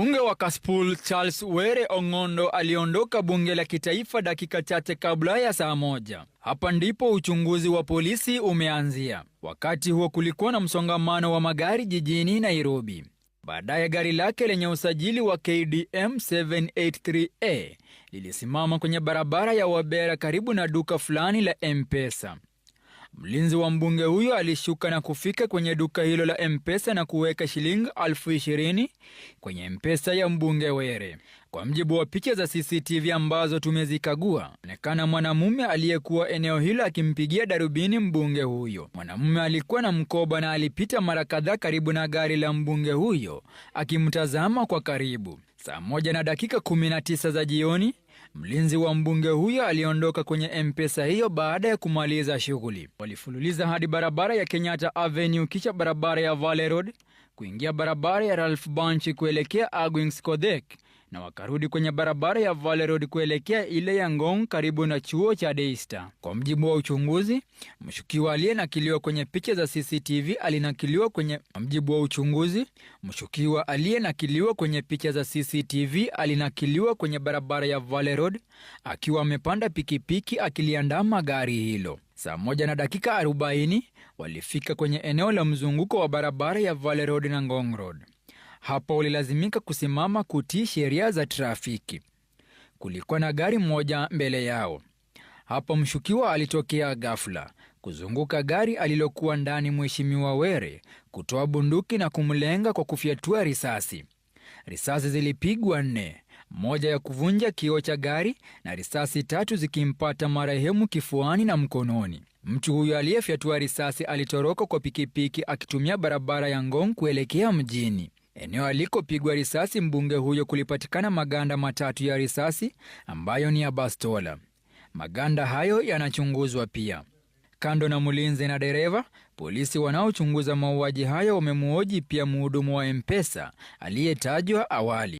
Mbunge wa Kasipul Charles Were Ong'ondo aliondoka bunge la kitaifa dakika chache kabla ya saa moja. Hapa ndipo uchunguzi wa polisi umeanzia. Wakati huo kulikuwa na msongamano wa magari jijini Nairobi. Baadaye gari lake lenye usajili wa KDM 783A lilisimama kwenye barabara ya Wabera karibu na duka fulani la M-Pesa. Mlinzi wa mbunge huyo alishuka na kufika kwenye duka hilo la M-Pesa na kuweka shilingi 20,000 kwenye M-Pesa ya mbunge Were. Kwa mjibu wa picha za CCTV ambazo tumezikagua, onekana mwanamume aliyekuwa eneo hilo akimpigia darubini mbunge huyo. Mwanamume alikuwa na mkoba na alipita mara kadhaa karibu na gari la mbunge huyo akimtazama kwa karibu. Saa 1:19 za jioni, mlinzi wa mbunge huyo aliondoka kwenye M-Pesa hiyo baada ya kumaliza shughuli. Walifululiza hadi barabara ya Kenyatta Avenue, kisha barabara ya Valley Road, kuingia barabara ya Ralph Bunche kuelekea Agwings Kodhek, na wakarudi kwenye barabara ya Valley Road kuelekea ile ya Ngong karibu na chuo cha Daystar. Kwa mjibu wa uchunguzi, mshukiwa aliyenakiliwa kwenye picha za CCTV alinakiliwa kwenye barabara ya Valley Road akiwa amepanda pikipiki akiliandama gari hilo. Saa 1:40 walifika kwenye eneo la mzunguko wa barabara ya Valley Road na Ngong Road. Hapo walilazimika kusimama kutii sheria za trafiki. Kulikuwa na gari moja mbele yao. Hapo mshukiwa alitokea ghafla, kuzunguka gari alilokuwa ndani Mheshimiwa Were, kutoa bunduki na kumlenga kwa kufyatua risasi. Risasi zilipigwa 4, moja ya kuvunja kioo cha gari na risasi 3 zikimpata marehemu kifuani na mkononi. Mtu huyo aliyefyatua risasi alitoroka kwa pikipiki akitumia barabara ya Ngong kuelekea mjini. Eneo alikopigwa risasi mbunge huyo kulipatikana maganda 3 ya risasi ambayo ni ya bastola. Maganda hayo yanachunguzwa pia. Kando na mlinzi na dereva, polisi wanaochunguza mauaji hayo wamemhoji pia mhudumu wa M-Pesa aliyetajwa awali.